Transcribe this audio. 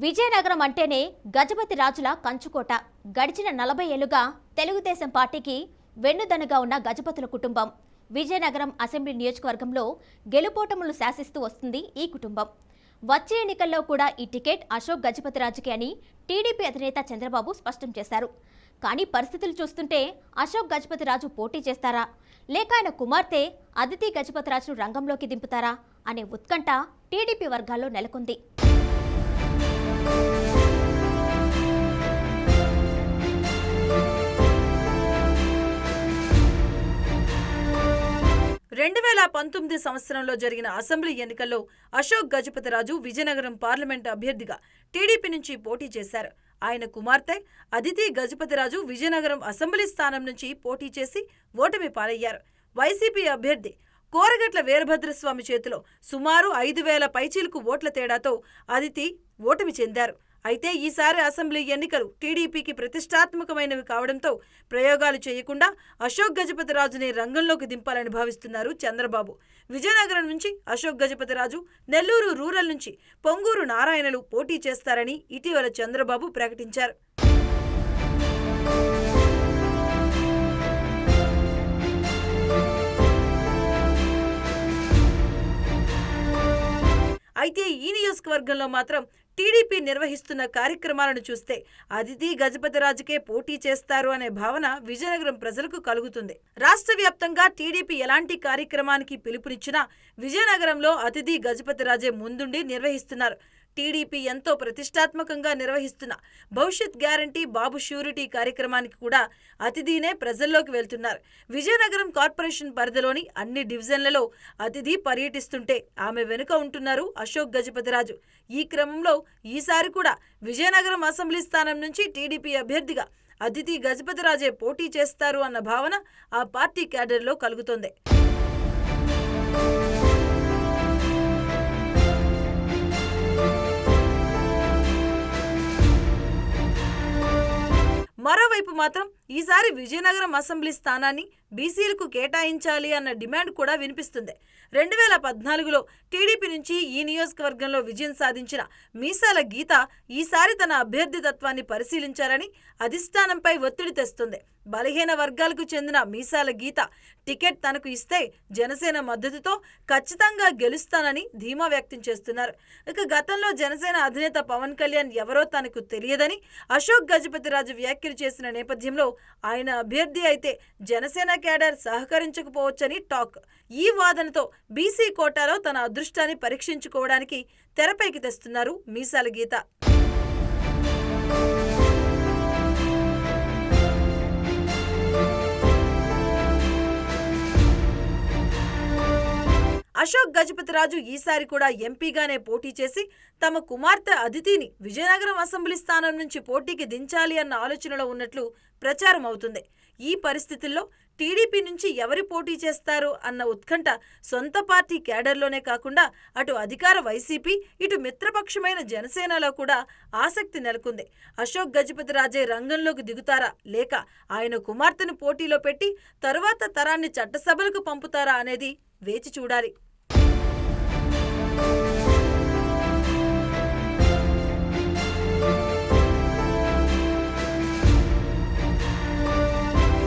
విజయనగరం అంటేనే గజపతి రాజుల కంచుకోట. గడిచిన 40 ఏళ్లుగా తెలుగుదేశం పార్టీకి వెన్నుదన్నుగా ఉన్న గజపతుల కుటుంబం విజయనగరం అసెంబ్లీ నియోజకవర్గంలో గెలుపోటములు శాసిస్తూ వస్తుంది ఈ కుటుంబం. వచ్చే ఎన్నికల్లో కూడా ఈ టికెట్ అశోక్ గజపతిరాజుకే అని టీడీపీ అధినేత చంద్రబాబు స్పష్టం చేశారు. కానీ పరిస్థితులు చూస్తుంటే అశోక్ గజపతిరాజు పోటీ చేస్తారా, లేక ఆయన కుమార్తె అదితి గజపతిరాజును రంగంలోకి దింపుతారా అనే ఉత్కంఠ టీడీపీ వర్గాల్లో నెలకొంది. సంవత్సరంలో జరిగిన అసెంబ్లీ ఎన్నికల్లో అశోక్ గజపతిరాజు విజయనగరం పార్లమెంట్ అభ్యర్థిగా టీడీపీ నుంచి పోటీ చేశారు. ఆయన కుమార్తె అదితి గజపతిరాజు విజయనగరం అసెంబ్లీ స్థానం నుంచి పోటీ చేసి ఓటమి పాలయ్యారు. వైసీపీ అభ్యర్థి కోరగట్ల వీరభద్రస్వామి చేతిలో సుమారు 5,000 పైచీలకు ఓట్ల తేడాతో అదితి ఓటమి చెందారు. అయితే ఈసారి అసెంబ్లీ ఎన్నికలు టీడీపీకి ప్రతిష్టాత్మకమైనవి కావడంతో ప్రయోగాలు చేయకుండా అశోక్ గజపతిరాజుని రంగంలోకి దింపాలని భావిస్తున్నారు చంద్రబాబు. విజయనగరం నుంచి అశోక్ గజపతిరాజు, నెల్లూరు రూరల్ నుంచి పొంగూరు నారాయణలు పోటీ చేస్తారని ఇటీవల చంద్రబాబు ప్రకటించారు. అయితే ఈ నియోజకవర్గంలో మాత్రం టీడీపీ నిర్వహిస్తున్న కార్యక్రమాలను చూస్తే అదితి గజపతిరాజుకే పోటీ చేస్తారు అనే భావన విజయనగరం ప్రజలకు కలుగుతుంది. రాష్ట్ర వ్యాప్తంగా టీడీపీ ఎలాంటి కార్యక్రమానికి పిలుపునిచ్చినా విజయనగరంలో అతిథి గజపతిరాజే ముందుండి నిర్వహిస్తున్నారు. టీడీపీ ఎంతో ప్రతిష్టాత్మకంగా నిర్వహిస్తున్న భవిష్యత్ గ్యారంటీ బాబు ష్యూరిటీ కార్యక్రమానికి కూడా అతిథినే ప్రజల్లోకి వెళ్తున్నారు. విజయనగరం కార్పొరేషన్ పరిధిలోని అన్ని డివిజన్లలో అతిథి పర్యటిస్తుంటే ఆమె వెనుక ఉంటున్నారు అశోక్ గజపతిరాజు. ఈ క్రమంలో ఈసారి కూడా విజయనగరం అసెంబ్లీ స్థానం నుంచి టీడీపీ అభ్యర్థిగా అదితి గజపతిరాజే పోటీ చేస్తారు అన్న భావన ఆ పార్టీ క్యాడర్లో కలుగుతోంది. మరోవైపు మాత్రం ఈసారి విజయనగరం అసెంబ్లీ స్థానాన్ని బీసీలకు కేటాయించాలి అన్న డిమాండ్ కూడా వినిపిస్తుంది. 2014లో టీడీపీ నుంచి ఈ నియోజకవర్గంలో విజయం సాధించిన మీసాల గీత ఈసారి తన అభ్యర్థిత్వాన్ని పరిశీలించాలని అధిష్టానంపై ఒత్తిడి తెస్తుంది. బలహీన వర్గాలకు చెందిన మీసాల గీత టికెట్ తనకు ఇస్తే జనసేన మద్దతుతో ఖచ్చితంగా గెలుస్తానని ధీమా వ్యక్తం చేస్తున్నారు. ఇక గతంలో జనసేన అధినేత పవన్ కళ్యాణ్ ఎవరో తనకు తెలియదని అశోక్ గజపతిరాజు వ్యాఖ్యలు చేసిన నేపథ్యంలో ఆయన అభ్యర్థి అయితే జనసేన కేడర్ సహకరించకపోవచ్చని టాక్. ఈ వాదనతో బీసీ కోటాలో తన అదృష్టాన్ని పరీక్షించుకోవడానికి తెరపైకి తెస్తున్నారు మీసాల గీత. అశోక్ గజపతిరాజు ఈసారి కూడా ఎంపీగానే పోటీ చేసి తమ కుమార్తె అదితిని విజయనగరం అసెంబ్లీ స్థానం నుంచి పోటీకి దించాలి అన్న ఆలోచనలో ఉన్నట్లు ప్రచారం అవుతుంది. ఈ పరిస్థితుల్లో టీడీపీ నుంచి ఎవరు పోటీ చేస్తారు అన్న ఉత్కంఠ సొంత పార్టీ కేడర్లోనే కాకుండా అటు అధికార వైసీపీ, ఇటు మిత్రపక్షమైన జనసేనలో కూడా ఆసక్తి నెలకొంది. అశోక్ గజపతిరాజే రంగంలోకి దిగుతారా, లేక ఆయన కుమార్తెను పోటీలో పెట్టి తరువాత తరాన్ని చట్టసభలకు పంపుతారా అనేది వేచి చూడాలి.